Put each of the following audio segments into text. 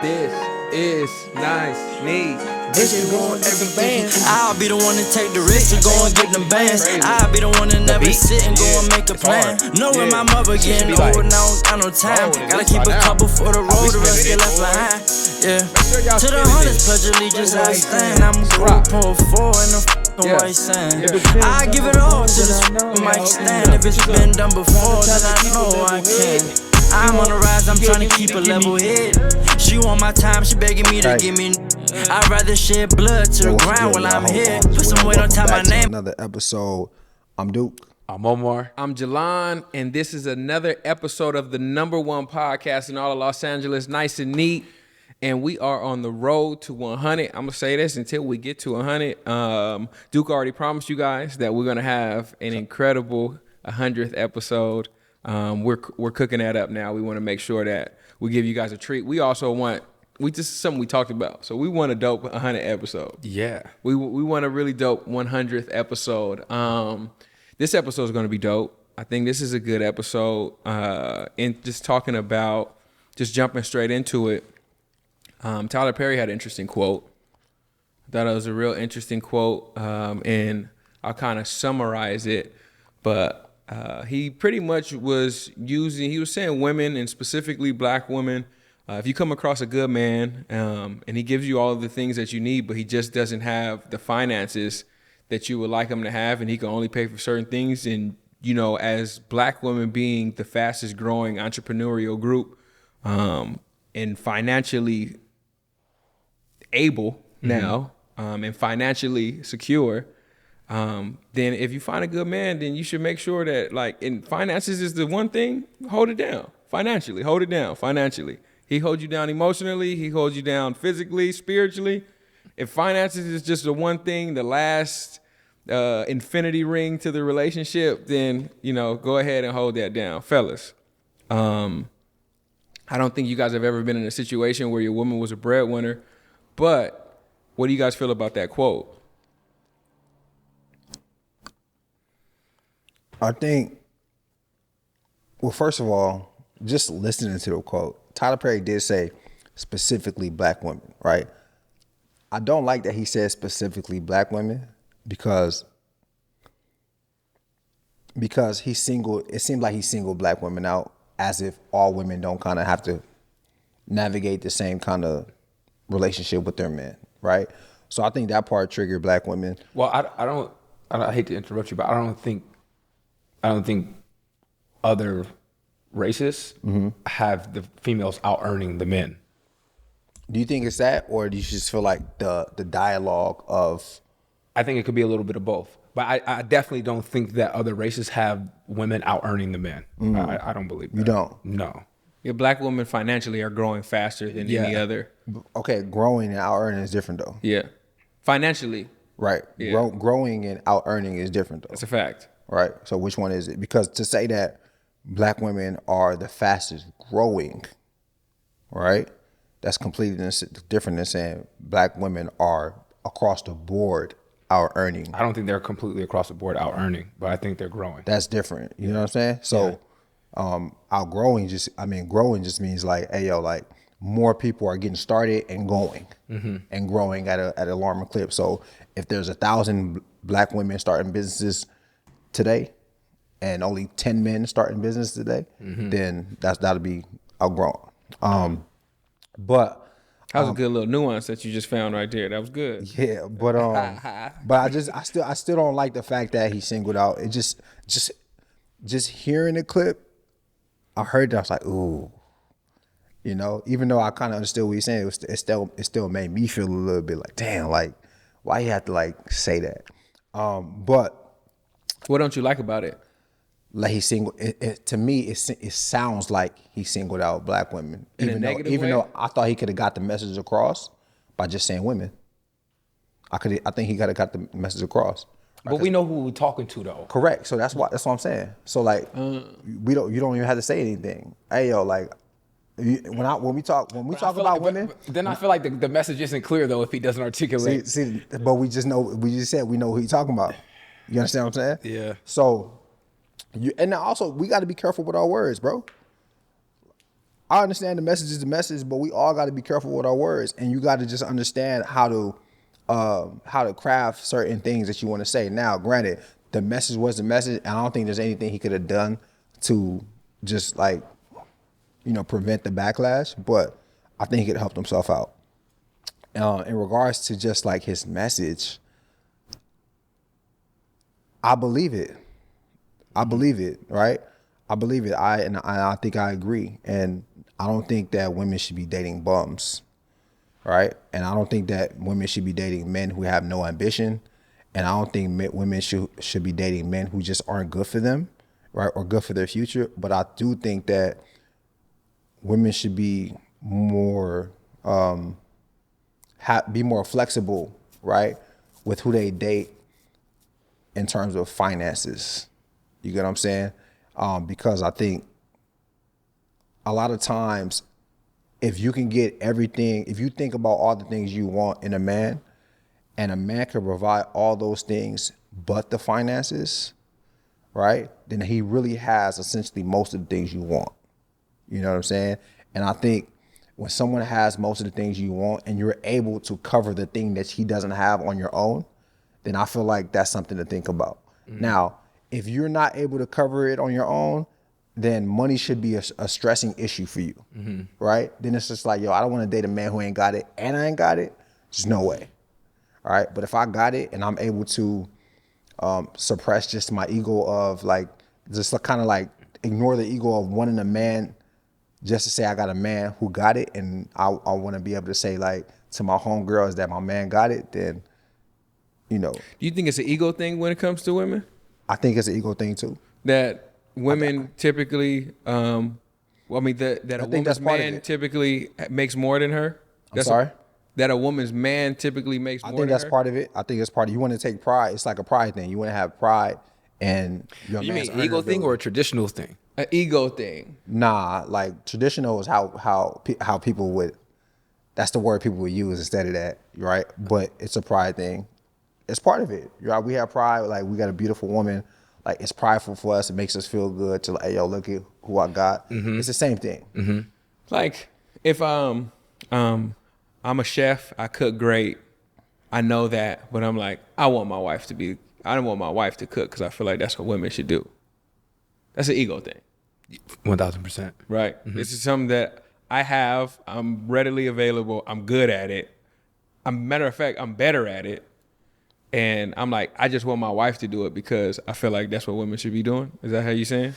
This is nice, neat. Bitches going every band. I'll be the one to take the risk to go and get them bands. I'll be the one to never sit and go and make a plan. Knowing my mother getting older now, got no time. Gotta keep a couple for the road, the rest get left behind. Yeah. To the hundreds, pledge allegiance, I stand. I'm gonna pull four in the white sand. I give it all to this mic stand. If it's been done before, then I know I can. I'm on the rise, I'm trying to keep a level head. She want my time, she begging me to give me. I'd rather shed blood to the ground while I'm here. Put some weight on top of my name. Another episode. I'm Duke. I'm Omar. I'm Jalan, and this is another episode of the #1 podcast in all of Los Angeles, Nice and Neat. And we are on the road to 100. I'm gonna say this until we get to 100. Duke already promised you guys that we're gonna have an incredible 100th episode. We're cooking that up now. We want to make sure that we give you guys a treat. We also want, this is something we talked about. So we want a dope 100 episode. Yeah. We want a really dope 100th episode. This episode is going to be dope. I think this is a good episode. And just talking about, just jumping straight into it. Tyler Perry had an interesting quote. I thought it was a real interesting quote. And I'll kind of summarize it. But he pretty much was saying women, and specifically black women, if you come across a good man and he gives you all of the things that you need, but he just doesn't have the finances that you would like him to have, and he can only pay for certain things. And, you know, as black women being the fastest growing entrepreneurial group and financially able now and financially secure, then if you find a good man, then you should make sure that, like, in finances is the one thing, hold it down financially, hold it down financially. He holds you down emotionally, he holds you down physically, spiritually. If finances is just the one thing, the last infinity ring to the relationship, then, you know, go ahead and hold that down. Fellas, I don't think you guys have ever been in a situation where your woman was a breadwinner, but what do you guys feel about that quote? I think, well, first of all, just listening to the quote, Tyler Perry did say specifically black women, right? I don't like that he said specifically black women because he's single. It seems like he singled black women out as if all women don't kind of have to navigate the same kind of relationship with their men, right? So I think that part triggered black women. Well, I hate to interrupt you, but I don't think other races have the females out earning the men. Do you think it's that, or do you just feel like the dialogue of? I think it could be a little bit of both, but I definitely don't think that other races have women out earning the men. I don't believe that. You don't? No. Your black women financially are growing faster than any other. Okay, growing and out earning is different though. Yeah, financially. Right. Yeah. Growing and out earning is different though. That's a fact. Right. So which one is it? Because to say that black women are the fastest growing, right? That's completely different than saying black women are across the board out earning. I don't think they're completely across the board out earning, but I think they're growing. That's different. You know what I'm saying? So growing just means like, hey, yo, like more people are getting started and going and growing at an alarming clip. So if there's 1,000 black women starting businesses today and only 10 men starting business today, then that'll be outgrown. But that was a good little nuance that you just found right there. That was good. Yeah, but I still don't like the fact that he singled out. It just hearing the clip, I heard that, I was like, ooh, you know. Even though I kind of understood what he's saying, it still made me feel a little bit like, damn, like why you have to like say that. But what don't you like about it? Like he singled it to me. It sounds like he singled out black women, even though I thought he could have got the message across by just saying women. I think he could have got the message across. But we know who we're talking to though. Correct. So that's what I'm saying. So like you don't even have to say anything. Hey yo, like when we talk about like, women, then I feel like the message isn't clear though if he doesn't articulate. See, but we just said we know who he's talking about. You understand what I'm saying? Yeah. So and also we got to be careful with our words, bro. I understand the message is the message, but we all got to be careful with our words, and you got to just understand how to craft certain things that you want to say. Now, granted, the message was the message, and I don't think there's anything he could have done to just like, prevent the backlash, but I think he could have helped himself out. In regards to just like his message, I believe it. I believe it, right? I believe it. I think I agree. And I don't think that women should be dating bums, right? And I don't think that women should be dating men who have no ambition. And I don't think women should be dating men who just aren't good for them, right? Or good for their future. But I do think that women should be more, be more flexible, right? With who they date in terms of finances. You get what I'm saying? Because I think a lot of times, if you can get everything, if you think about all the things you want in a man, and a man can provide all those things but the finances, right? Then he really has essentially most of the things you want. You know what I'm saying? And I think when someone has most of the things you want and you're able to cover the thing that he doesn't have on your own, then I feel like that's something to think about. Now, if you're not able to cover it on your own, then money should be a stressing issue for you, right? Then it's just like, yo, I don't want to date a man who ain't got it and I ain't got it. There's no way, all right? But if I got it and I'm able to suppress just my ego of like, just kind of like ignore the ego of wanting a man just to say I got a man who got it, and I want to be able to say like to my homegirls that my man got it, then, Do you think it's an ego thing when it comes to women? I think it's an ego thing too. That women typically, that a woman's man typically makes more than her? I'm sorry? That a woman's man typically makes more than her? I think that's part of it. I think it's part of it. You want to take pride. It's like a pride thing. You want to have pride and your You man's mean ego earning thing or a traditional thing? An ego thing. Nah, like traditional is how people would, that's the word people would use instead of that, right? But it's a pride thing. It's part of it. Right? We have pride, like we got a beautiful woman, like it's prideful for us. It makes us feel good to like, hey, yo, look at who I got. It's the same thing. Like if I'm a chef, I cook great. I know that, but I'm like, I don't want my wife to cook because I feel like that's what women should do. That's an ego thing. 1000%. Right. This is something that I have. I'm readily available. I'm good at it. Matter of fact, I'm better at it. And I'm like, I just want my wife to do it because I feel like that's what women should be doing. Is that how you saying?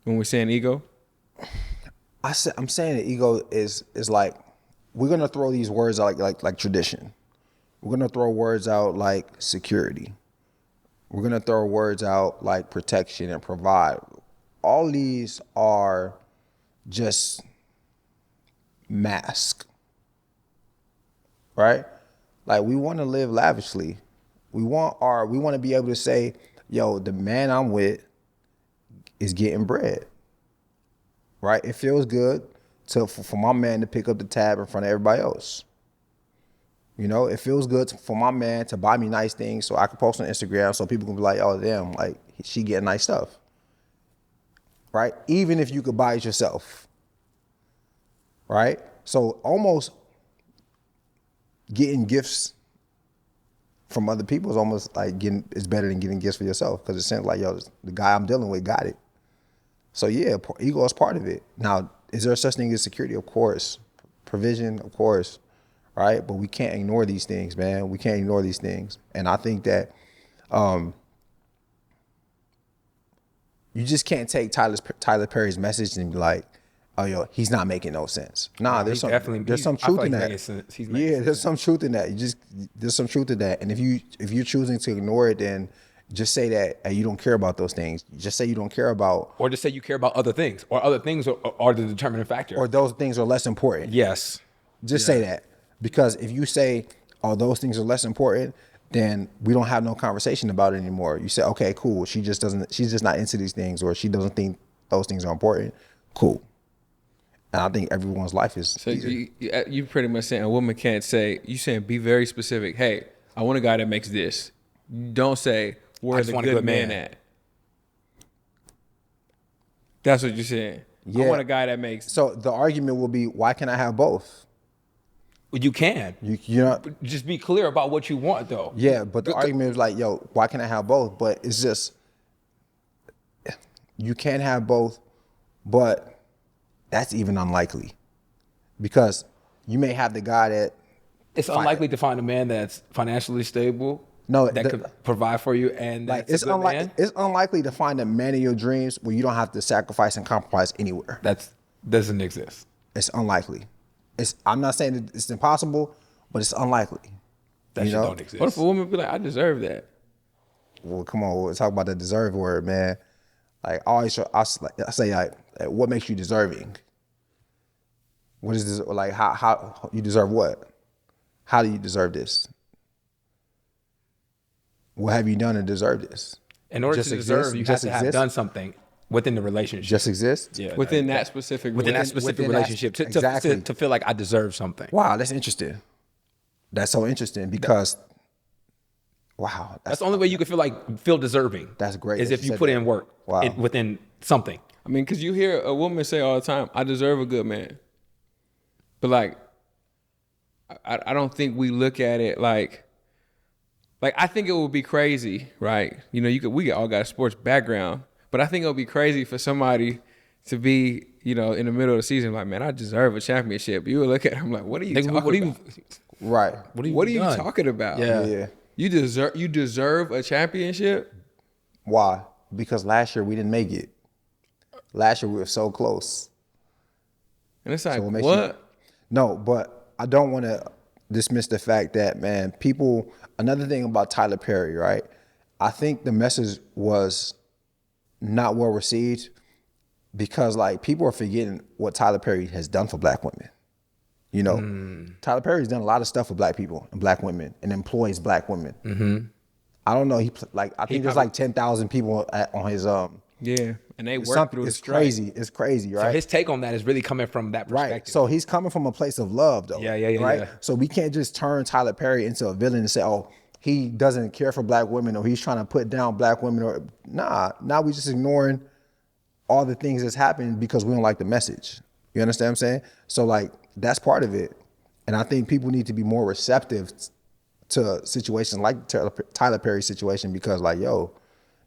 When we're saying ego? I'm saying the ego is like, we're gonna throw these words out like tradition. We're gonna throw words out like security. We're gonna throw words out like protection and provide. All these are just mask, right? Like we want to live lavishly. We want to be able to say, yo, the man I'm with is getting bread, right? It feels good for my man to pick up the tab in front of everybody else. It feels good for my man to buy me nice things so I can post on Instagram so people can be like, oh, damn, like she getting nice stuff, right? Even if you could buy it yourself, right? So almost getting gifts from other people is almost like it's better than getting gifts for yourself because it seems like, yo, the guy I'm dealing with got it. So yeah, ego is part of it. Now, is there such thing as security? Of course. Provision, of course. Right? But we can't ignore these things, man. We can't ignore these things. And I think that you just can't take Tyler Perry's message and be like, oh, yo, he's not making no sense. Nah, there's some truth in that. There's some truth in that. There's some truth in that. And if you're choosing to ignore it, then just say that you don't care about those things. Just say you don't care about. Or just say you care about other things. Or other things are the determining factor. Or those things are less important. Yes. Just say that. Because if you say, oh, those things are less important, then we don't have no conversation about it anymore. You say, okay, cool. She's just not into these things, or she doesn't think those things are important. Cool. And I think everyone's life is. So you pretty much saying a woman can't say, you saying be very specific. Hey, I want a guy that makes this. Don't say, where's the good man at? That's what you're saying. Yeah. I want a guy that makes. So the argument will be, why can't I have both? You can. You know, Just be clear about what you want, though. yeah, but the argument is like, yo, why can't I have both? But it's just, you can have both, but that's even unlikely. Because you may have the guy that, It's unlikely to find a man that's financially stable. No, that could provide for you, and like, that's a good man. it's unlikely to find a man of your dreams where you don't have to sacrifice and compromise anywhere. That doesn't exist. It's unlikely. I'm not saying that it's impossible, but it's unlikely. That shit don't exist. What if a woman be like, I deserve that? Well, come on, we'll talk about the deserve word, man. Like, I say, like, what makes you deserving? What is this? Like, how you deserve what? How do you deserve this? What have you done to deserve this? In order Just to deserve, exist? you Just have to have exist? done something within the relationship. Just exist? Yeah, Within that specific within that relationship. specific within that- relationship to exactly. to feel like I deserve something. Wow, that's interesting. That's so interesting because, wow, That's the only way you can feel deserving. That's great Is that if you you said put that. in work Wow. within something. I mean, because you hear a woman say all the time, I deserve a good man. But like, I don't think we look at it like I think it would be crazy, right? You know, we all got a sports background, but I think it would be crazy for somebody to be, you know, in the middle of the season, like, man, I deserve a championship. You would look at him like, what are you talking about? right. What are you talking about? Yeah. You deserve a championship? Why? Because last year we didn't make it. Last year we were so close. And it's like, what makes what? No, but I don't want to dismiss the fact that, man, people, another thing about Tyler Perry, right? I think the message was not well received because, like, people are forgetting what Tyler Perry has done for black women. You know, Tyler Perry's done a lot of stuff for black people and black women and employs black women. Mm-hmm. I don't know. I think there's like 10,000 people on his, Yeah, and they work through the it's strike. crazy. It's crazy, right? So his take on that is really coming from that perspective. Right. So he's coming from a place of love, though. Yeah, Right. yeah. So we can't just turn Tyler Perry into a villain and say, "Oh, he doesn't care for black women," or he's trying to put down black women. Or now we just ignoring all the things that's happening because we don't like the message. You understand what I'm saying? So like that's part of it, and I think people need to be more receptive to situations like Tyler Perry's situation because, like, yo,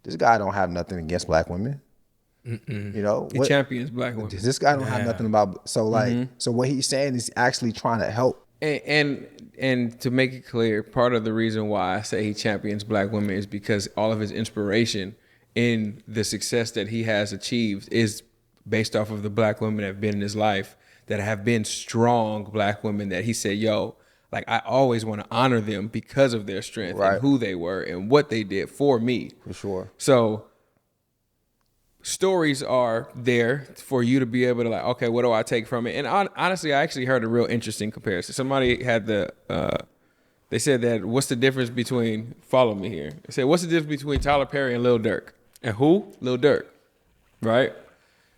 this guy don't have nothing against black women. You know, He champions black women. this guy don't have nothing about. So like, so what he's saying is actually trying to help. And to make it clear, part of the reason why I say he champions black women is because all of his inspiration in the success that he has achieved is based off of the black women that have been in his life, that have been strong black women that he said, yo, like, I always want to honor them because of their strength and who they were and what they did for me. For sure. So stories are there for you to be able to, like, okay, what do I take from it? And honestly, I actually heard a real interesting comparison. Somebody had they said that, what's the difference between, follow me here. They said, what's the difference between Tyler Perry and Lil Durk? And who? Lil Durk, right?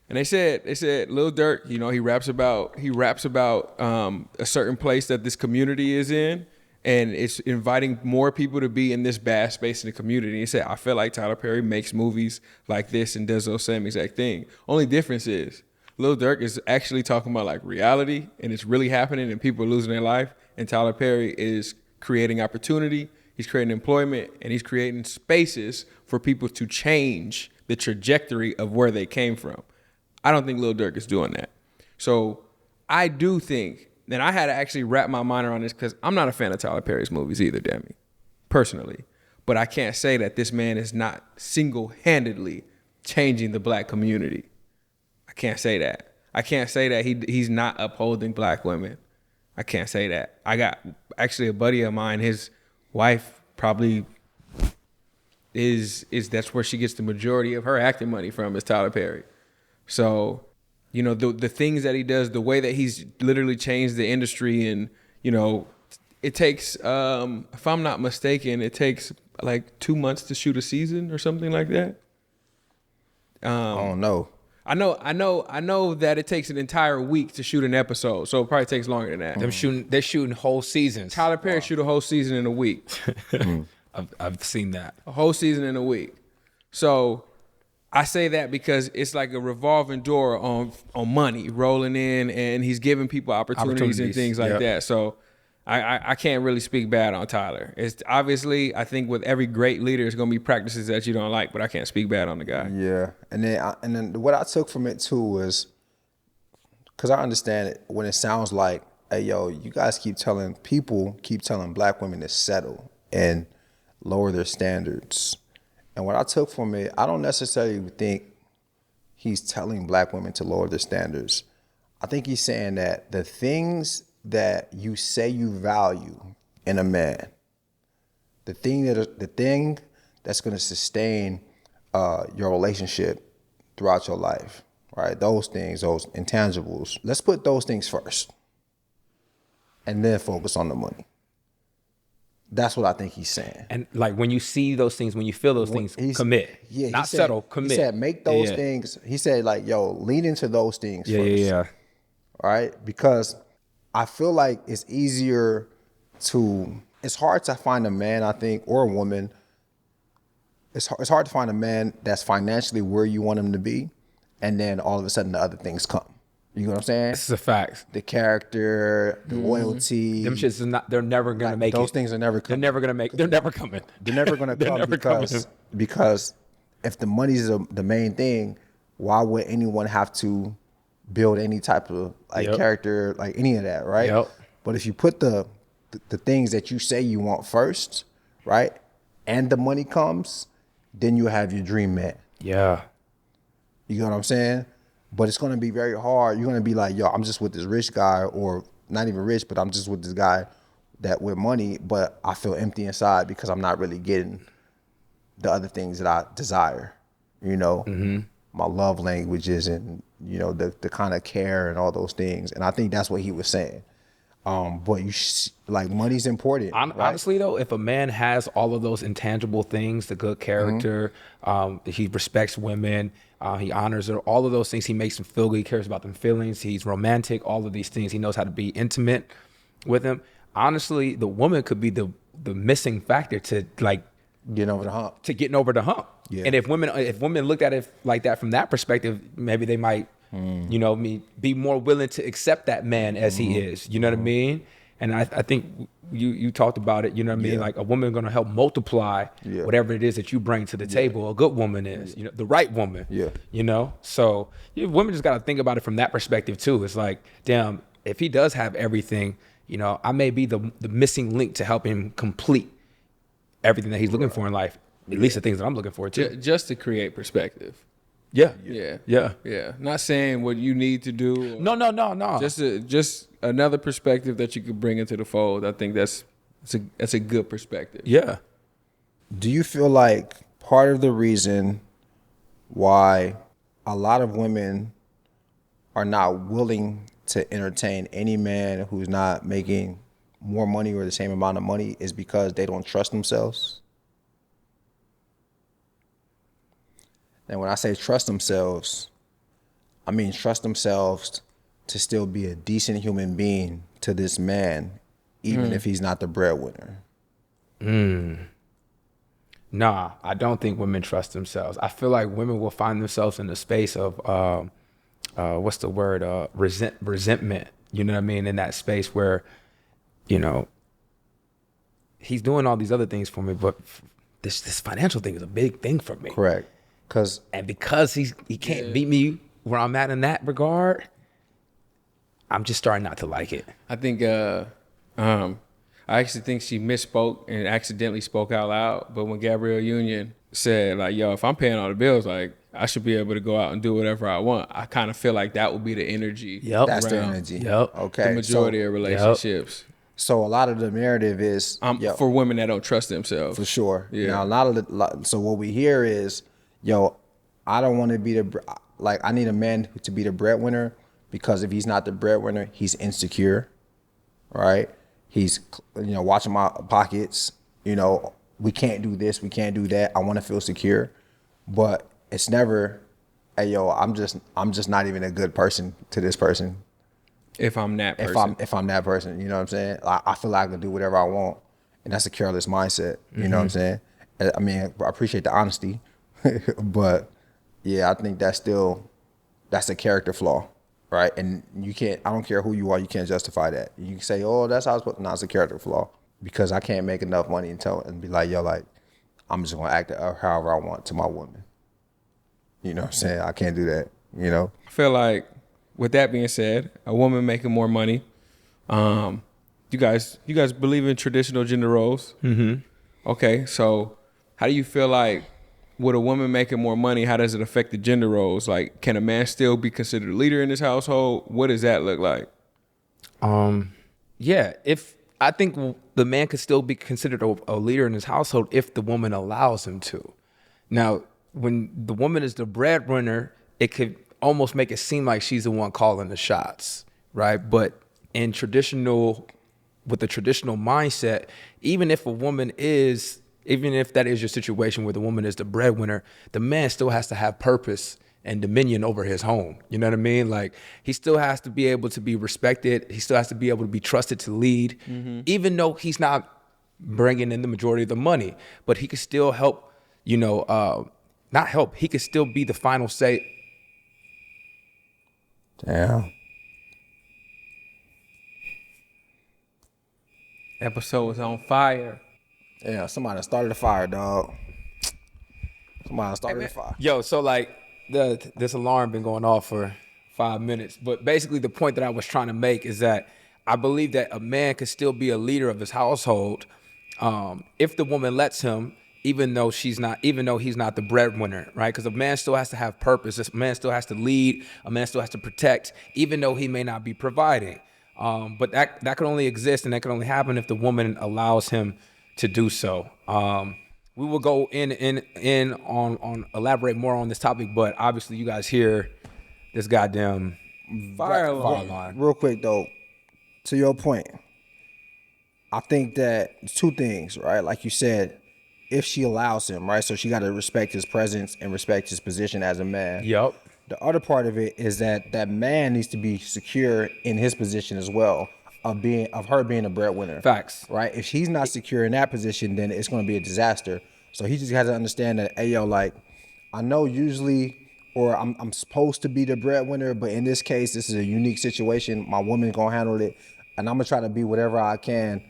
And they said Lil Durk, you know, he raps about a certain place that this community is in, and it's inviting more people to be in this bad space in the community. He said, I feel like Tyler Perry makes movies like this and does those same exact thing. Only difference is Lil Durk is actually talking about like reality and it's really happening and people are losing their life. And Tyler Perry is creating opportunity, he's creating employment, and he's creating spaces for people to change the trajectory of where they came from. I don't think Lil Durk is doing that. So I do think, and I had to actually wrap my mind around this because I'm not a fan of Tyler Perry's movies either, Demi, personally. But I can't say that this man is not single-handedly changing the black community. I can't say that. I can't say that he's not upholding black women. I can't say that. I got actually a buddy of mine, his wife probably is that's where she gets the majority of her acting money from, is Tyler Perry. So, you know, the things that he does, the way that he's literally changed the industry, and, you know, it takes, if I'm not mistaken, it takes like 2 months to shoot a season or something like that. I don't know. I know that it takes an entire week to shoot an episode, so it probably takes longer than that. They're shooting whole seasons. Tyler Perry shoot a whole season in a week. I've seen that. A whole season in a week. So I say that because it's like a revolving door on money rolling in, and he's giving people opportunities and things like that. So I can't really speak bad on Tyler. It's obviously, I think with every great leader, it's going to be practices that you don't like, but I can't speak bad on the guy. Yeah, and then what I took from it too was, because I understand it when it sounds like, hey, yo, you guys keep telling black women to settle and lower their standards. And what I took from it, I don't necessarily think he's telling black women to lower their standards. I think he's saying that the things that you say you value in a man, the thing that's going to sustain your relationship throughout your life, right? Those things, those intangibles. Let's put those things first, and then focus on the money. That's what I think he's saying. And like when you see those things, when you feel those things, commit. Yeah, not settle, commit. He said make those things. He said like, yo, lean into those things first. Yeah. All right? Because I feel like it's hard to find a man, I think, or a woman. It's hard to find a man that's financially where you want him to be, and then all of a sudden the other things come. You know what I'm saying? This is a fact. The character, the loyalty. Them shits is not. They're never gonna make those it. things are never coming. They're never gonna make. They're never coming. They're never gonna come because if the money's the main thing, why would anyone have to build any type of character, like any of that, right? Yep. But if you put the things that you say you want first, right, and the money comes, then you have your dream man. Yeah. You know what I'm saying? But it's going to be very hard. You're going to be like, yo, I'm just with this rich guy, or not even rich, but I'm just with this guy that with money, but I feel empty inside because I'm not really getting the other things that I desire, you know, my love languages and, you know, the kind of care and all those things. And I think that's what he was saying. But money's important. Honestly, though, if a man has all of those intangible things, the good character, he respects women, he honors her, all of those things, he makes them feel good, he cares about them feelings, he's romantic, all of these things, he knows how to be intimate with them. Honestly, the woman could be the missing factor to like getting over the hump. Yeah. And if women looked at it like that from that perspective, maybe they might, you know, be more willing to accept that man as he is. You know what I mean? And I think you talked about it. You know what I mean? Like a woman going to help multiply whatever it is that you bring to the table. A good woman is, you know, the right woman. Yeah. You know, so women just got to think about it from that perspective too. It's like, damn, if he does have everything, you know, I may be the missing link to help him complete everything that he's looking for in life. At least the things that I'm looking for too. Just to create perspective. Yeah. Not saying what you need to do. No. Just another perspective that you could bring into the fold. I think that's a good perspective. Yeah. Do you feel like part of the reason why a lot of women are not willing to entertain any man who's not making more money or the same amount of money is because they don't trust themselves? And when I say trust themselves, I mean trust themselves to still be a decent human being to this man, even if he's not the breadwinner. Nah, I don't think women trust themselves. I feel like women will find themselves in the space of, what's the word? Resentment. You know what I mean? In that space where, you know, he's doing all these other things for me, but this financial thing is a big thing for me. Correct. Because he can't beat me where I'm at in that regard, I'm just starting not to like it. I think I actually think she misspoke and accidentally spoke out loud. But when Gabrielle Union said like, yo, if I'm paying all the bills, like I should be able to go out and do whatever I want. I kind of feel like that would be the energy. Yep. That's the energy. Yep. Okay. The majority of relationships. So a lot of the narrative is for women that don't trust themselves. For sure. Yeah. Now so what we hear is, yo, I don't want to be I need a man to be the breadwinner because if he's not the breadwinner, he's insecure, right? He's, you know, watching my pockets, you know, we can't do this, we can't do that. I want to feel secure, but it's never, hey, yo, I'm just not even a good person to this person. If I'm that person. If I'm that person, you know what I'm saying? I feel like I can do whatever I want, and that's a careless mindset, you know what I'm saying? I mean, I appreciate the honesty, but yeah, I think that's a character flaw, right? And you can't. I don't care who you are. You can't justify that. You can say, "Oh, that's how it's supposed." No, it's a character flaw because I can't make enough money and be like, "Yo, like, I'm just gonna act however I want to my woman." You know what I'm saying? I can't do that. You know. I feel like, with that being said, a woman making more money. You guys believe in traditional gender roles? Mm-hmm. Okay, so how do you feel like, with a woman making more money, how does it affect the gender roles? Like, can a man still be considered a leader in his household? What does that look like? Yeah, if I think the man could still be considered a leader in his household if the woman allows him to. Now, when the woman is the breadwinner, it could almost make it seem like she's the one calling the shots, right? But with the traditional mindset, even if that is your situation where the woman is the breadwinner, the man still has to have purpose and dominion over his home. You know what I mean? Like, he still has to be able to be respected. He still has to be able to be trusted to lead, even though he's not bringing in the majority of the money. But he could still help, not help. He could still be the final say. Damn. Episode was on fire. Yeah, somebody started a fire, dog. Somebody started a fire. Yo, so like this alarm been going off for 5 minutes, but basically the point that I was trying to make is that I believe that a man can still be a leader of his household if the woman lets him, even though he's not the breadwinner, right? Because a man still has to have purpose. A man still has to lead. A man still has to protect, even though he may not be providing. But that can only exist and that can only happen if the woman allows him to do so. We will go in on elaborate more on this topic, but obviously you guys hear this goddamn fire alarm. Real quick though, to your point, I think that two things, right? Like you said, if she allows him, right? So she got to respect his presence and respect his position as a man. Yep. The other part of it is that man needs to be secure in his position as well of her being a breadwinner. Facts. Right? If he's not secure in that position, then it's going to be a disaster. So he just has to understand that, hey, yo, like, I know usually, or I'm supposed to be the breadwinner, but in this case, this is a unique situation. My woman's going to handle it, and I'm going to try to be whatever I can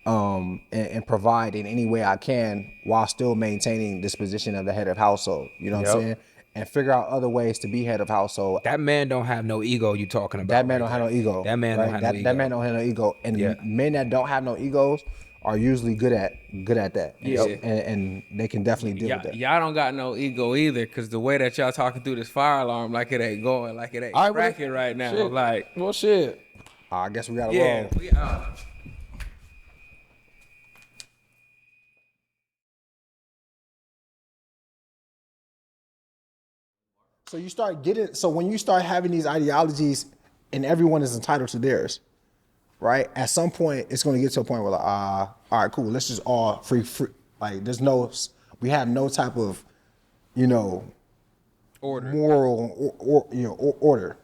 and provide in any way I can while still maintaining this position of the head of household. You know what I'm saying? And figure out other ways to be head of household. That man don't have no ego you talking about. That man don't have no ego. That man don't have no ego. That man don't have no ego. And men that don't have no egos are usually good at that. Yep. And they can definitely deal with that. Y'all don't got no ego either, because the way that y'all talking through this fire alarm, like it ain't going, like it ain't cracking right now. Shit. Like, well, shit. I guess we gotta roll. So when you start having these ideologies and everyone is entitled to theirs, right? At some point, it's going to get to a point where like, all right, cool. Let's just all free. Like we have no type of, order, moral or order.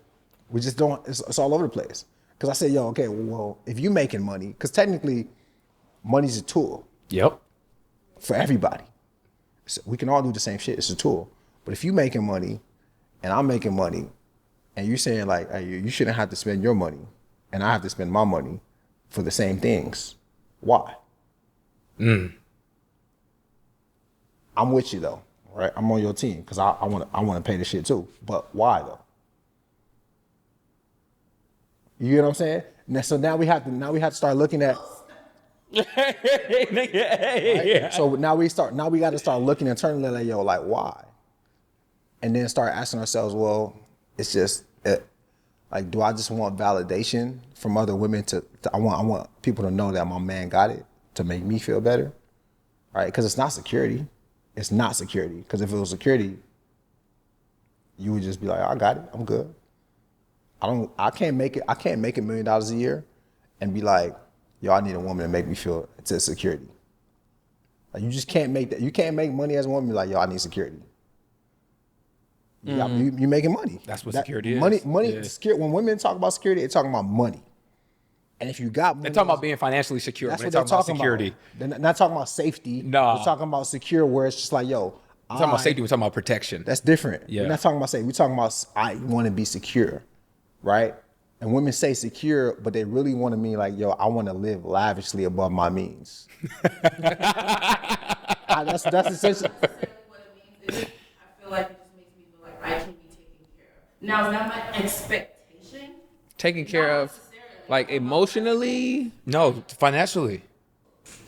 We just don't, it's all over the place. Cause I say, yo, okay, well, if you making money, cause technically money's a tool. Yep. For everybody. So we can all do the same shit. It's a tool. But if you making money, and I'm making money, and you're saying like, hey, you shouldn't have to spend your money, and I have to spend my money for the same things. Why? I'm with you though, right? I'm on your team because I want to pay the shit too. But why though? You get what I'm saying? So now we have to start looking at. Right? So now we got to start looking internally like, yo, like why? And then start asking ourselves, well, it's just like, do I just want validation from other women I want people to know that my man got it to make me feel better, right? Because it's not security. It's not security. Because if it was security, you would just be like, I got it. I'm good. I can't make it $1 million a year and be like, yo, I need a woman to make me feel it's a security. Like you just can't make that. You can't make money as a woman and be like, yo, I need security. You're making money. That's what security is. Money. Yeah. When women talk about security, they're talking about money. And if you got money, they're talking about being financially secure. That's they're what they're talking about security. They're not talking about safety. No. They're talking about secure, where it's just like, yo, We're talking about safety. We're talking about protection. That's different. Yeah. We're not talking about safety. We're talking about I want to be secure, right? And women say secure, but they really want to mean like, yo, I want to live lavishly above my means. That's essentially what it means. I feel like it just makes me feel like I can be taken care of. Now, is that my expectation? Taken care of, like emotionally. No, financially.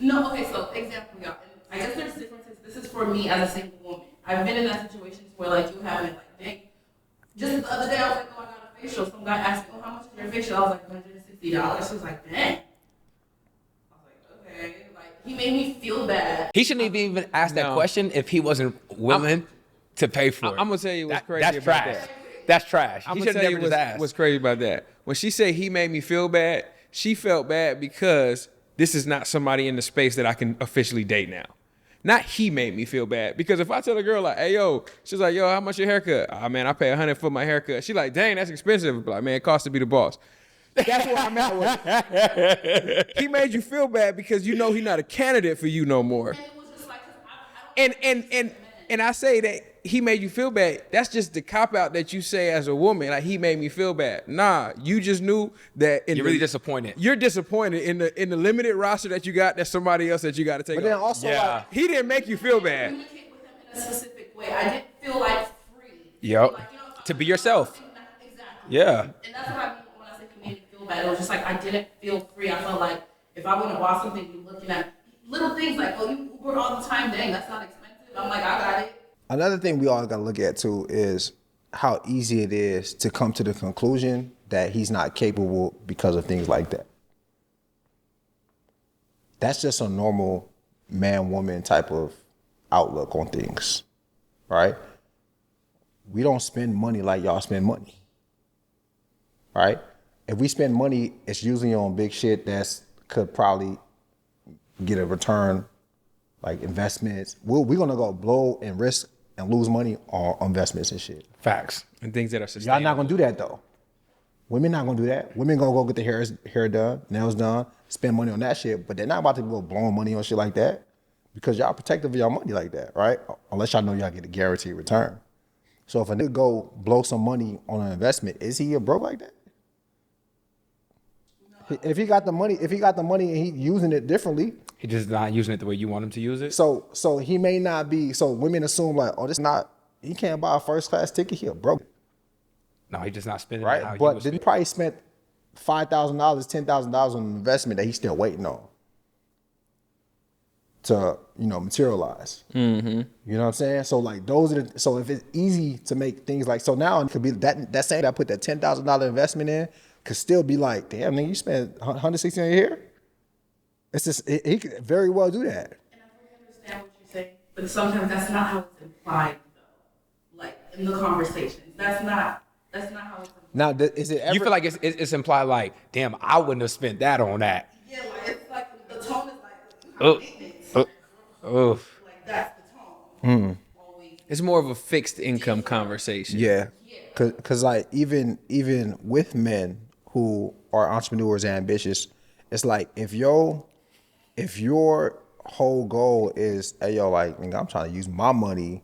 No, okay, so example, y'all. And I guess there's differences. This is for me as a single woman. I've been in that situations where like you have it like, dang. Just the other day I was like, oh, I got a facial. Some guy asked me, oh, how much is your facial? I was like, $160. He was like, dang. I was like, okay. Like, he made me feel bad. He shouldn't have even asked that question if he wasn't willing to pay for it. I'm gonna tell you what's crazy that's about trash. that. That's trash. I'm He gonna should tell have you never just asked. what's crazy about that. When she said he made me feel bad, she felt bad because this is not somebody in the space that I can officially date now. Not he made me feel bad. Because if I tell a girl like, hey, yo, she's like, yo, how much your haircut? Oh, man, I pay $100 for my haircut. She like, dang, that's expensive. Like, man, it costs to be the boss. That's where I'm at with it. He made you feel bad because you know he's not a candidate for you no more. And it was just like, I don't And I say that he made you feel bad. That's just the cop out that you say as a woman. Like, he made me feel bad. Nah, you just knew that. You're really disappointed. You're disappointed in the limited roster that you got. That's somebody else that you got to take. But then off. also, Yeah. like, He didn't make you feel bad. communicate with him in a specific way. I didn't feel like free. Yep. Like, To be yourself. Exactly. Yeah. And that's what I mean when I say he made me feel bad. It was just like I didn't feel free. I felt like if I want to buy something, you're looking at little things like, oh, you Uber all the time. Dang, that's not expensive. I'm like, I got it. another thing we all got to look at too is how easy it is to come to the conclusion that he's not capable because of things like that. That's just a normal man-woman type of outlook on things, right? We don't spend money like y'all spend money, right? If we spend money, it's usually on big shit that's could probably get a return, like investments. We're gonna go blow and risk and lose money on investments and shit. Facts. And things that are sustainable. Y'all not gonna do that though. Women not gonna do that. Women gonna go get their hair done, nails done, spend money on that shit, but they're not about to go blowing money on shit like that because y'all protective of y'all money like that, right? Unless y'all know y'all get a guaranteed return. So if a nigga go blow some money on an investment, is he a broke like that? If he got the money and he using it differently, He just not using it the way you want him to use it. so he may not be. So women assume like, oh, this not. He can't buy a first class ticket. He a broke, No, he just not spending it how right? he But was then he probably spent $5,000, $10,000 on an investment that he's still waiting on to materialize. Mm-hmm. You know what I'm saying? So like those are so if it's easy to make things like so now it could be that same that I put that $10,000 investment in could still be like, damn, nigga, you spent $160 on your hair. It's just he could very well do that. And I fully understand what you're saying, but sometimes that's not how it's implied, though. Like in the conversations, that's not how it's implied. Now, is it ever? You feel like it's implied like, damn, I wouldn't have spent that on that. Yeah, like it's like the tone is like Oh. maintenance. Oof. Like that's the tone. Always. It's more of a fixed income conversation. Yeah, because like even with men who are entrepreneurs and ambitious, it's like if your whole goal is, hey yo, like nigga, I'm trying to use my money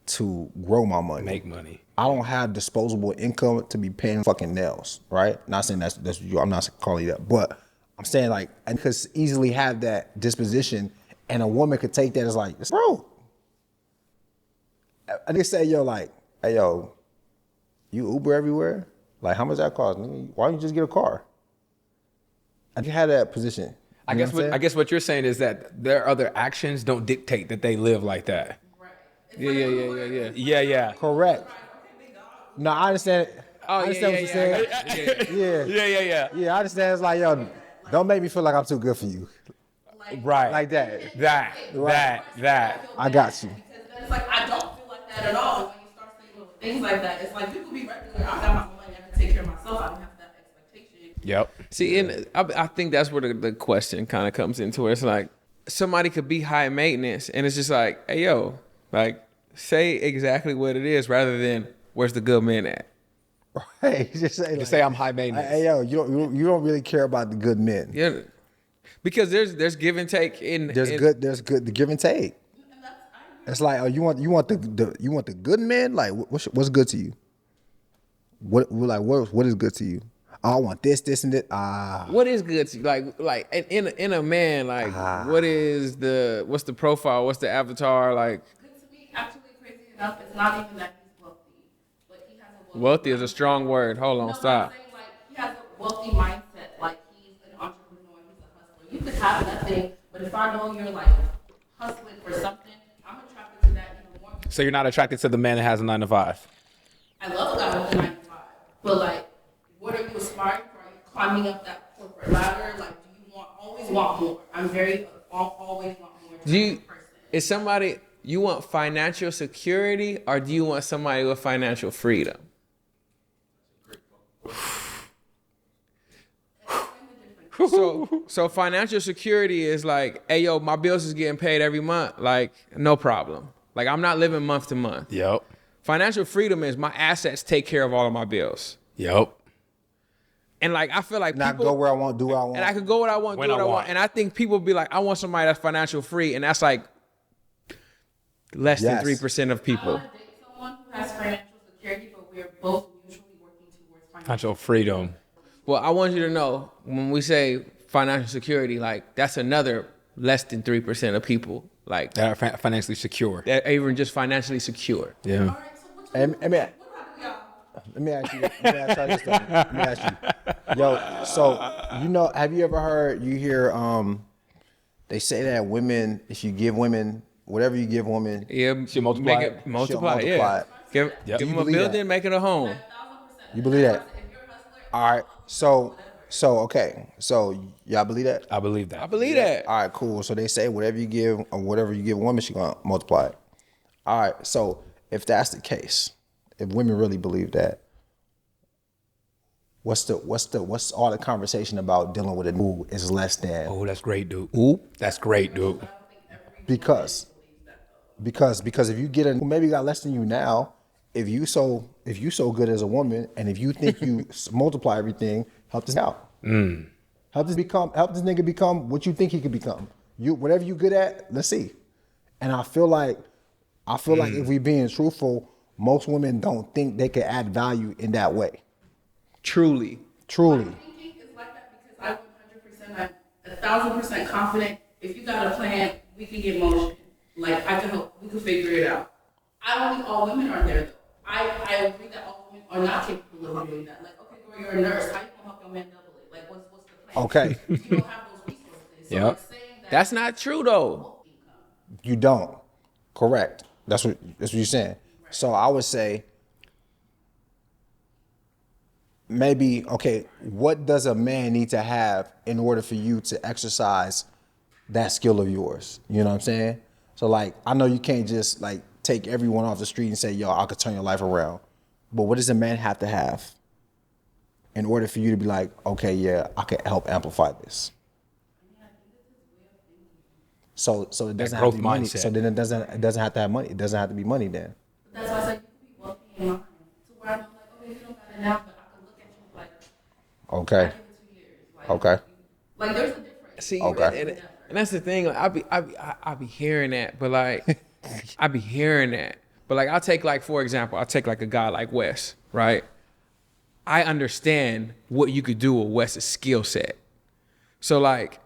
to grow my money, Make money. I don't have disposable income to be paying fucking nails, right? Not saying that's you. I'm not calling you that, but I'm saying like I could easily have that disposition, and a woman could take that as like, bro. I just say, yo, like, hey, yo, you Uber everywhere? Like, how much that cost? Nigga? Why don't you just get a car? I just had that position. I guess what you're saying is that their other actions don't dictate that they live like that. Yeah. Yeah. Correct. No, I understand. I understand what you're saying. Yeah. Yeah, I understand. It's like, yo, don't make me feel like I'm too good for you. Right. Like that. That. I got you. Because then it's like I don't feel like that at all. And when you start saying little things like that, it's like you could be regular. I got my own money. I can take care of myself. I don't have that expectation. Yep. See, and I think that's where the question kind of comes into, where it's like somebody could be high maintenance, and it's just like, hey, yo, like say exactly what it is, rather than where's the good man at. Hey, just say I'm high maintenance. Hey, yo, you don't really care about the good men. Yeah, because there's give and take in. There's good. The give and take. And that's, I agree It's like, oh, you want the good men? Like, what's good to you? What is good to you? Oh, I want this, and that. What is good to you? Like in a man, like what's the profile? What's the avatar? Like Good to me, actually, crazy enough, it's not even that he's wealthy, but he has a wealthy is a strong word. Hold on, No, stop. I'm saying, like, he has a wealthy mindset. Like, he's an entrepreneur. He's a hustler. You could have nothing, but if I know you're like hustling for something, I'm attracted to that even more. So you're not attracted to the man that has a 9 to 5. I love a guy with a 9 to 5, but like, what are you aspiring for? Are you climbing up that corporate ladder? Like, do you always want more? I'm very always want more. Is somebody you want financial security or do you want somebody with financial freedom? So financial security is like, hey yo, my bills is getting paid every month. Like, no problem. Like, I'm not living month to month. Yep. Financial freedom is my assets take care of all of my bills. Yep. And like, I feel like Not go where I want, do what I want. and I could go what I want, When do what I I want. want. And I think people be like, I want somebody that's financial free. And that's like less than 3% of I people. want to date someone who has financial security, but we're both mutually working towards Financial freedom. Well, I want you to know when we say financial security, like that's another less than 3% of people like That are financially secure. that are even just financially secure. Yeah. All right, so what's And, I mean, what do y'all? let me ask you this though. Let me ask you. Yo, so have you ever heard, you hear they say that women, if you give women whatever you give women, Yeah, She'll multiply make it. it multiply. She'll multiply Yeah, it. give Yep. them You a believe building, that? make it a home. You believe that? If you're a hustler, All right. So okay. So y'all believe that? I believe that. I believe that. All right, cool. So they say whatever you give a woman, she's gonna multiply it. All right. So if that's the case, if women really believe that, what's all the conversation about dealing with a who is less than? Oh, that's great, dude. Ooh, that's great, dude. Because if you get who maybe got less than you now, if you so good as a woman, and if you think you multiply everything, help this out. Help this nigga become what you think he could become. You whatever you good at, let's see. And I feel like if we being truthful, most women don't think they can add value in that way. Truly. Truly. my thinking is like that because I'm 1,000% confident. If you got a plan, we can get motion. Like, I can help. We can figure it out. I don't think all women are there, though. I agree that all women are not capable of doing that. Like, okay, girl, you're a nurse. How you gonna help your man double it? Like, what's the plan? Okay. You don't have those resources. So Yep. like saying that That's not true though. You don't. Correct. That's what you're saying. So I would say maybe, okay, what does a man need to have in order for you to exercise that skill of yours? You know what I'm saying? So like, I know you can't just like take everyone off the street and say, yo, I could turn your life around. But what does a man have to have in order for you to be like, okay, yeah, I can help amplify this? So it doesn't have to growth be money. mindset. So then it doesn't have to have money. It doesn't have to be money then. that's why I said you could be wealthy in mind. To where I know, like, okay, you don't got it now, but I can look at you like, Okay. I give it 2 years. Like, Okay. Like, there's a difference. See, Okay. and that's the thing. Like, I be hearing that, but like, I be hearing that, but like, I'll take like for example, I'll take like a guy like Wes, right? I understand what you could do with Wes's skill set. So like,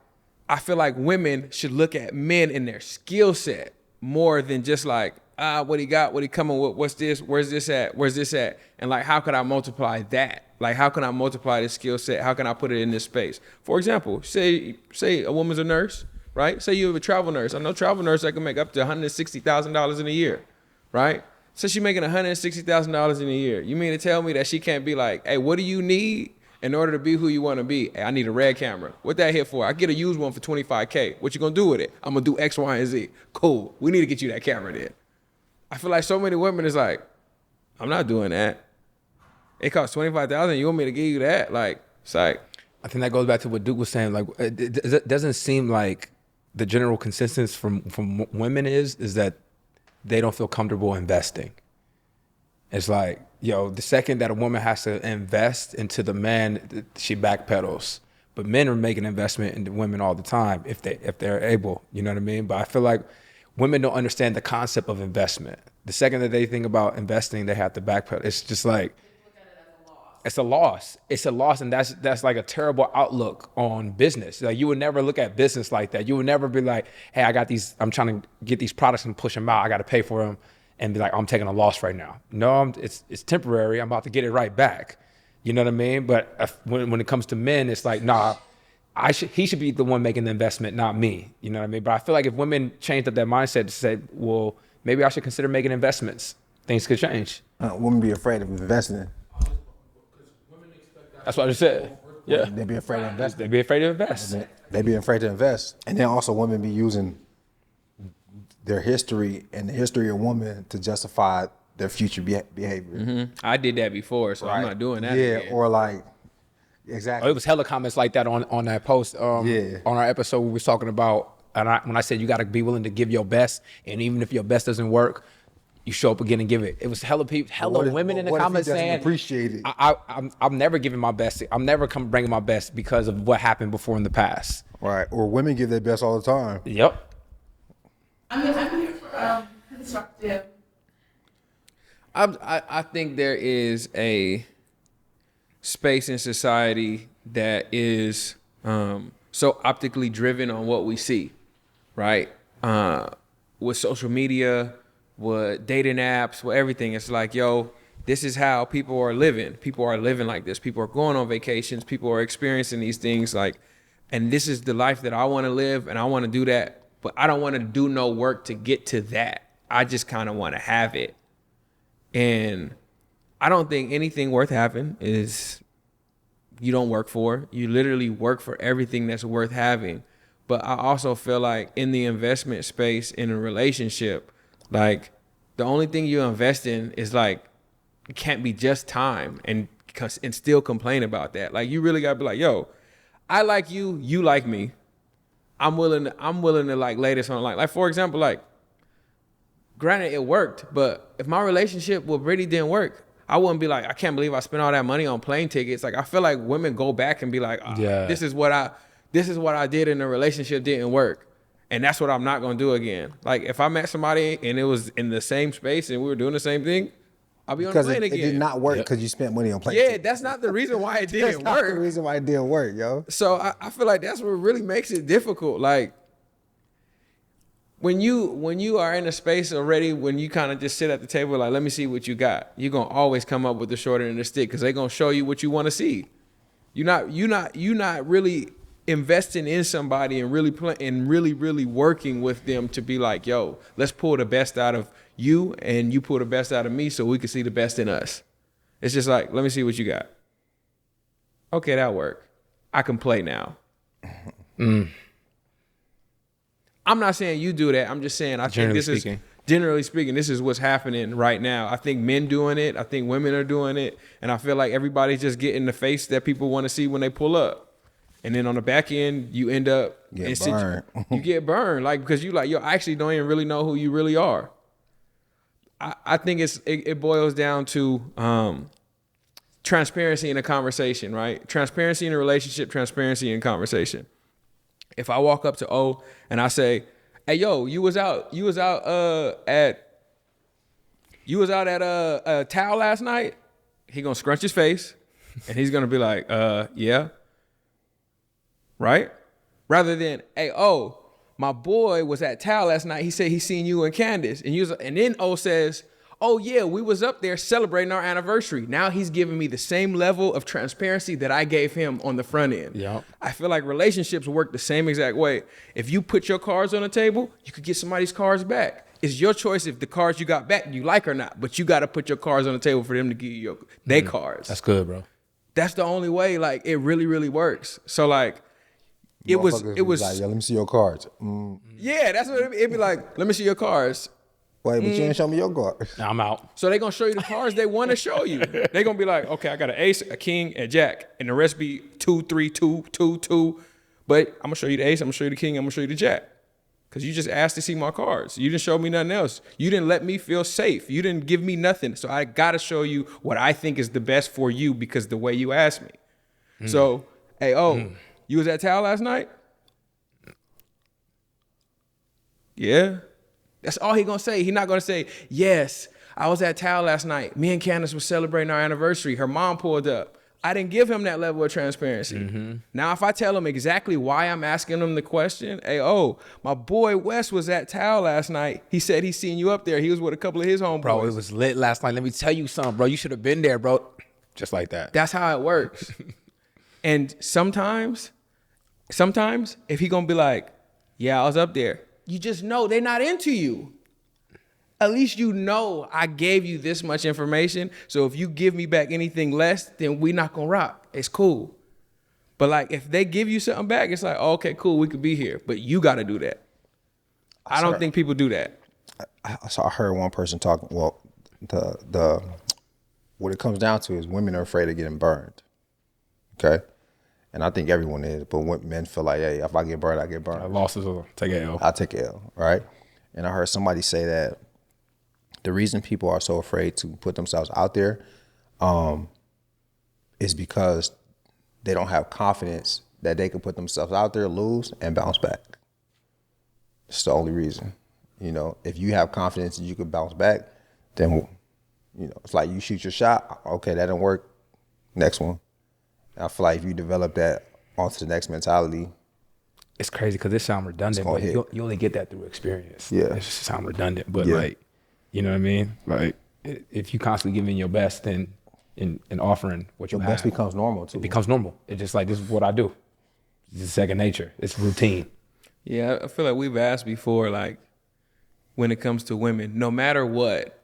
I feel like women should look at men in their skill set more than just like, what he got, what he coming with, what's this, where's this at? And like, how can I multiply that? Like, how can I multiply this skill set? How can I put it in this space? For example, say a woman's a nurse, right? Say you have a travel nurse. I know travel nurse that can make up to $160,000 in a year, right? So she's making $160,000 in a year. You mean to tell me that she can't be like, hey, what do you need in order to be who you want to be? Hey, I need a red camera. What that here for? I get a used one for $25K. What you gonna do with it? I'm gonna do X, Y, and Z. Cool. We need to get you that camera then. I feel like so many women is like, I'm not doing that. It costs $25,000. You want me to give you that? Like, it's like, I think that goes back to what Duke was saying. Like, it doesn't seem like the general consensus from women is that they don't feel comfortable investing. It's like, yo, the second that a woman has to invest into the man, she backpedals. But men are making investment into women all the time if they're able. You know what I mean? But I feel like women don't understand the concept of investment. The second that they think about investing, they have to backpedal. It's just like, it's a loss. It's a loss, and that's like a terrible outlook on business. Like, you would never look at business like that. You would never be like, hey, I'm trying to get these products and push them out. I got to pay for them, and be like, I'm taking a loss right now. No, it's temporary. I'm about to get it right back. You know what I mean? But when it comes to men, it's like, nah, he should be the one making the investment, not me. You know what I mean? But I feel like if women changed up their mindset to say, well, maybe I should consider making investments, things could change. Women be afraid of investing. That's what I just said. Yeah. They be afraid of investing. They be afraid to invest. They be afraid to invest. And then also women be using their history and the history of women to justify their future behavior. I did that before, so I'm not doing that again. Or like, exactly. It was hella comments like that on that post on our episode we was talking about, and when I said you got to be willing to give your best, and even if your best doesn't work, you show up again and give it. It was hella people, women in the comments saying, appreciate it. I'm never giving my best. I'm never bringing my best because of what happened before in the past. Right. Or women give their best all the time. Yep. I mean, I'm here for constructive. I think there is a space in society that is so optically driven on what we see, right? With social media, with dating apps, with everything. It's like, yo, this is how people are living. People are living like this. People are going on vacations. People are experiencing these things like, and this is the life that I want to live, and I want to do that, but I don't want to do no work to get to that. I just kind of want to have it. And I don't think anything worth having is you don't work for. You literally work for everything that's worth having. But I also feel like in the investment space in a relationship, like the only thing you invest in is like, it can't be just time and still complain about that. Like, you really gotta be like, yo, I like you, you like me. I'm willing to like lay this on like for example, like, granted it worked, but if my relationship with Brittany didn't work, I wouldn't be like, I can't believe I spent all that money on plane tickets. Like, I feel like women go back and be like, this is what I did in a relationship didn't work. And that's what I'm not going to do again. Like, if I met somebody and it was in the same space and we were doing the same thing, I'll be on the plane again. It did not work because you spent money on plane tickets. That's not the reason why it didn't work. That's not the reason why it didn't work, yo. So I feel like that's what really makes it difficult. Like, when you are in a space already, when you kind of just sit at the table, like, let me see what you got, you're going to always come up with the short end of the stick because they're going to show you what you want to see. You're not really investing in somebody and really working with them to be like, yo, let's pull the best out of you and you pull the best out of me so we can see the best in us. It's just like, let me see what you got. Okay, that worked. I can play now. I'm not saying you do that. I'm just saying generally speaking, this is what's happening right now. I think men doing it. I think women are doing it. And I feel like everybody's just getting the face that people want to see when they pull up. And then on the back end, you end up you get burned, like, because you like, yo, I actually don't even really know who you really are. I think it boils down to transparency in a conversation, right? Transparency in a relationship, transparency in conversation. If I walk up to O and I say, hey, yo, you was out at Tao last night, he gonna scrunch his face and he's gonna be like, yeah. Right? Rather than, hey, oh, my boy was at Tao last night. He said he seen you and Candace. And then O says, oh, yeah, we was up there celebrating our anniversary. Now he's giving me the same level of transparency that I gave him on the front end. Yep. I feel like relationships work the same exact way. If you put your cards on the table, you could get somebody's cards back. It's your choice if the cards you got back you like or not. But you got to put your cards on the table for them to give you their cards. That's good, bro. That's the only way, like, it really, really works. So, like, it was like, yeah, let me see your cards. Yeah, that's what it'd be like. Let me see your cards. Wait, but you didn't show me your cards. I'm out. So they're gonna show you the cards they want to show you. They're gonna be like, okay, I got an ace, a king, a jack, and the rest be 2, 3, 2, 2, 2. But I'm gonna show you the ace, I'm gonna show you the king, I'm gonna show you the jack. Cause you just asked to see my cards. You didn't show me nothing else. You didn't let me feel safe. You didn't give me nothing. So I gotta show you what I think is the best for you because the way you asked me. So, hey, you was at Tao last night? Yeah. That's all he gonna say. He not gonna say, yes, I was at Tao last night. Me and Candace were celebrating our anniversary. Her mom pulled up. I didn't give him that level of transparency. Now, if I tell him exactly why I'm asking him the question, hey, my boy Wes was at Tao last night. He said he seen you up there. He was with a couple of his homeboys. Bro, it was lit last night. Let me tell you something, bro. You should have been there, bro. Just like that. That's how it works. And sometimes if he gonna be like, yeah, I was up there, you just know they're not into you. At least you know I gave you this much information. So if you give me back anything less, then we not gonna rock. It's cool. But like if they give you something back, it's like, oh, okay, cool, we could be here. But you gotta do that. I don't think people do that. I heard one person talking. Well, the what it comes down to is women are afraid of getting burned. Okay, and I think everyone is, but men feel like, hey, if I get burned, I get burned. Losses will take an L. I take an L, right? And I heard somebody say that the reason people are so afraid to put themselves out there is because they don't have confidence that they can put themselves out there, lose, and bounce back. It's the only reason. You know, if you have confidence that you can bounce back, then, you know, it's like you shoot your shot. Okay, that didn't work. Next one. And I feel like if you develop that onto the next mentality, it's crazy because it sounds redundant, but you only get that through experience. Yeah. It just sounds redundant, but like, you know what I mean? Like, if you constantly giving your best and offering what you have, your best becomes normal too. It becomes normal. It's just like, this is what I do. It's second nature. It's routine. Yeah, I feel like we've asked before, like, when it comes to women, no matter what,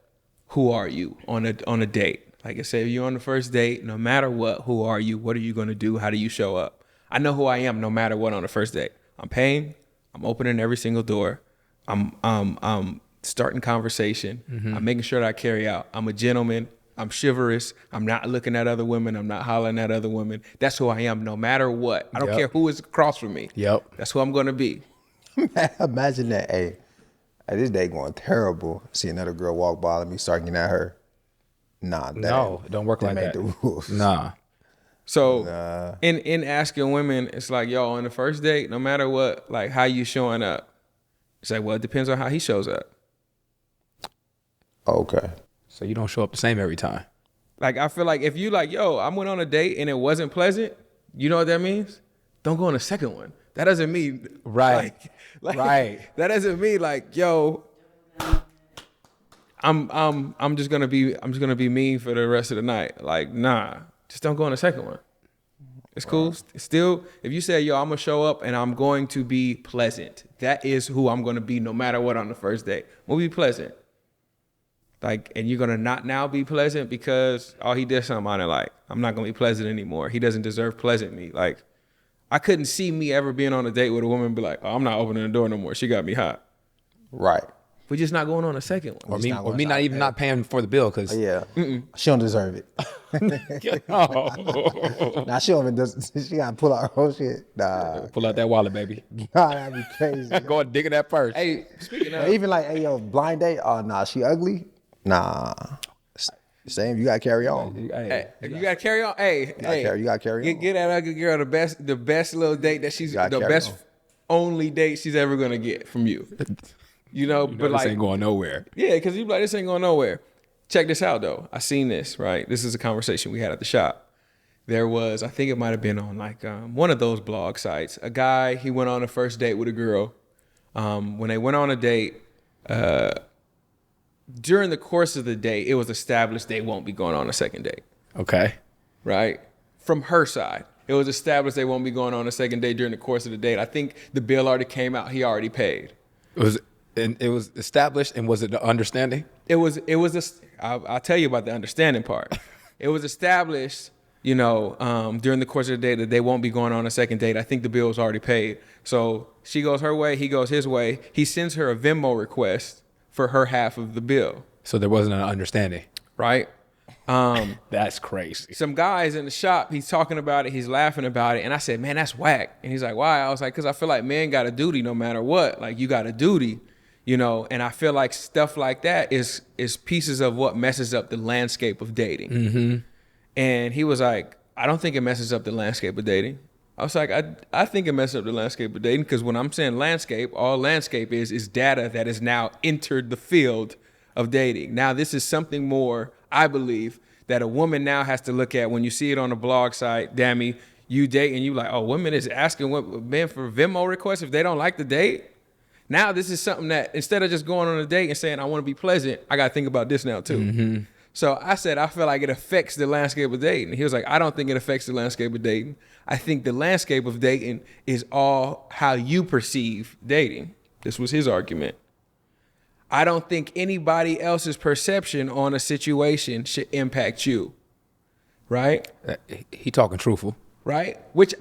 who are you on a date? Like I said, if you're on the first date, no matter what, who are you? What are you gonna do? How do you show up? I know who I am no matter what on the first date. I'm paying, I'm opening every single door. I'm starting conversation. I'm making sure that I carry out. I'm a gentleman. I'm chivalrous. I'm not looking at other women. I'm not hollering at other women. That's who I am no matter what. I don't care who is across from me. That's who I'm gonna be. Imagine that, hey, this day going terrible. See another girl walk by, let me start getting at her. Nah, no, it don't work like that. The rules. Nah. So in asking women, it's like, yo, on the first date, no matter what, like how you showing up, it's like, well, it depends on how he shows up. Okay. So you don't show up the same every time. Like, I feel like if you like, yo, I went on a date and it wasn't pleasant, you know what that means? Don't go on a second one. That doesn't mean right. Right. That doesn't mean like, yo, I'm just gonna be mean for the rest of the night. Like, nah, just don't go on a second one. It's cool. Still, if you say, yo, I'm gonna show up and I'm going to be pleasant, that is who I'm gonna be no matter what on the first date. We'll be pleasant. Like, and you're gonna not now be pleasant because, oh, he did something I didn't like. I'm not gonna be pleasant anymore. He doesn't deserve pleasant me. Like, I couldn't see me ever being on a date with a woman and be like, oh, I'm not opening the door no more. She got me hot. Right. We're just not going on a second one. Or me not even not paying for the bill because she don't deserve it. Nah, she don't even she gotta pull out her whole shit. Nah. Pull out that wallet, baby. Nah, that'd be crazy. Go and dig in that purse. Hey, speaking of, Even like, hey, yo, blind date, oh, nah, she ugly? Nah. Same, you gotta carry on. hey, you gotta carry on. Hey, You gotta carry on. get that ugly girl the best little date that she's the best only date she's ever gonna get from you. You know, but this like, ain't going nowhere. Yeah, because you like, this ain't going nowhere. Check this out though. I seen this, right? This is a conversation we had at the shop. There was, I think it might have been on like one of those blog sites. A guy, he went on a first date with a girl. When they went on a date, during the course of the date, it was established they won't be going on a second date. Okay. Right? From her side, it was established they won't be going on a second date during the course of the date. I think the bill already came out. He already paid. It was established, and was it the understanding? I'll tell you about the understanding part. It was established, you know, during the course of the day that they won't be going on a second date. I think the bill was already paid. So she goes her way, he goes his way. He sends her a Venmo request for her half of the bill. So there wasn't an understanding. Right? That's crazy. Some guys in the shop, he's talking about it, he's laughing about it, and I said, man, that's whack. And he's like, why? I was like, because I feel like men got a duty no matter what. Like, you got a duty. You know, and I feel like stuff like that is pieces of what messes up the landscape of dating. Mm-hmm. And he was like, I don't think it messes up the landscape of dating. I was like, I think it messed up the landscape of dating, because when I'm saying landscape, all landscape is data that has now entered the field of dating. Now, this is something more, I believe, that a woman now has to look at when you see it on a blog site. Dammy, you date and you like, oh, women is asking men for Venmo requests if they don't like the date. Now this is something that instead of just going on a date and saying, I want to be pleasant, I got to think about this now too. Mm-hmm. So I said, I feel like it affects the landscape of dating. He was like, I don't think it affects the landscape of dating. I think the landscape of dating is all how you perceive dating. This was his argument. I don't think anybody else's perception on a situation should impact you. Right? He talking truthful. Right? Which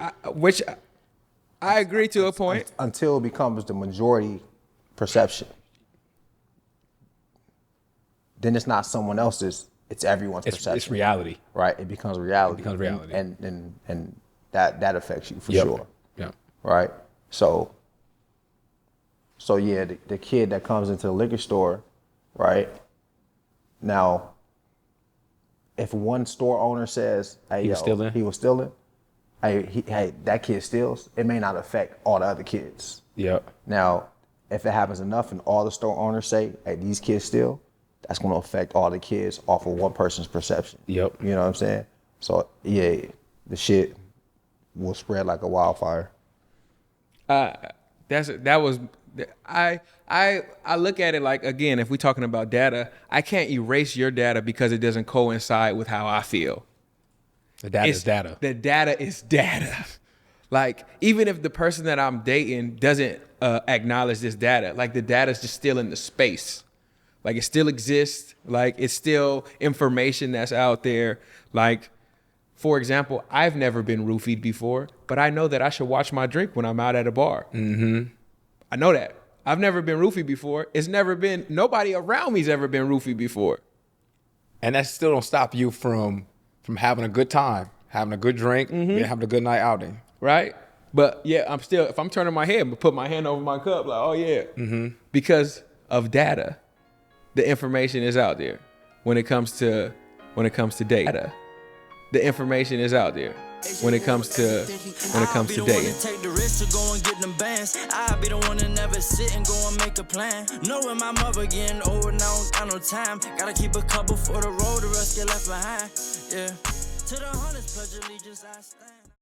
I agree to a point. Until it becomes the majority perception. Then it's not someone else's, it's everyone's perception. It's reality. Right? It becomes reality. And that affects you for sure. Yeah. Right? So yeah, the kid that comes into the liquor store, right? Now, if one store owner says, hey, he was stealing, hey, that kid steals, it may not affect all the other kids. Yep. Now, if it happens enough and all the store owners say, hey, these kids steal, that's going to affect all the kids off of one person's perception. Yep. You know what I'm saying? So, yeah, the shit will spread like a wildfire. I look at it like, again, if we're talking about data, I can't erase your data because it doesn't coincide with how I feel. The data is data. The data is data. Like, even if the person that I'm dating doesn't acknowledge this data, like the data is just still in the space. Like, it still exists. Like, it's still information that's out there. Like, for example, I've never been roofied before, but I know that I should watch my drink when I'm out at a bar. Mm-hmm. I know that. I've never been roofied before. Nobody around me's ever been roofied before. And that still don't stop you from having a good time, having a good drink, and having a good night outing. Right? But yeah, if I'm turning my head, I'm gonna put my hand over my cup like, oh yeah. Mm-hmm. Because of data. The information is out there when it comes to data. The information is out there when it comes to dating. Take the risk to go and get them bands. I'll be the one to never sit and go and make a plan. Knowing my mother getting older now, don't got no time. Gotta keep a couple for the road, the rest get left behind. Yeah. To the hundreds, pledge allegiance, I stand.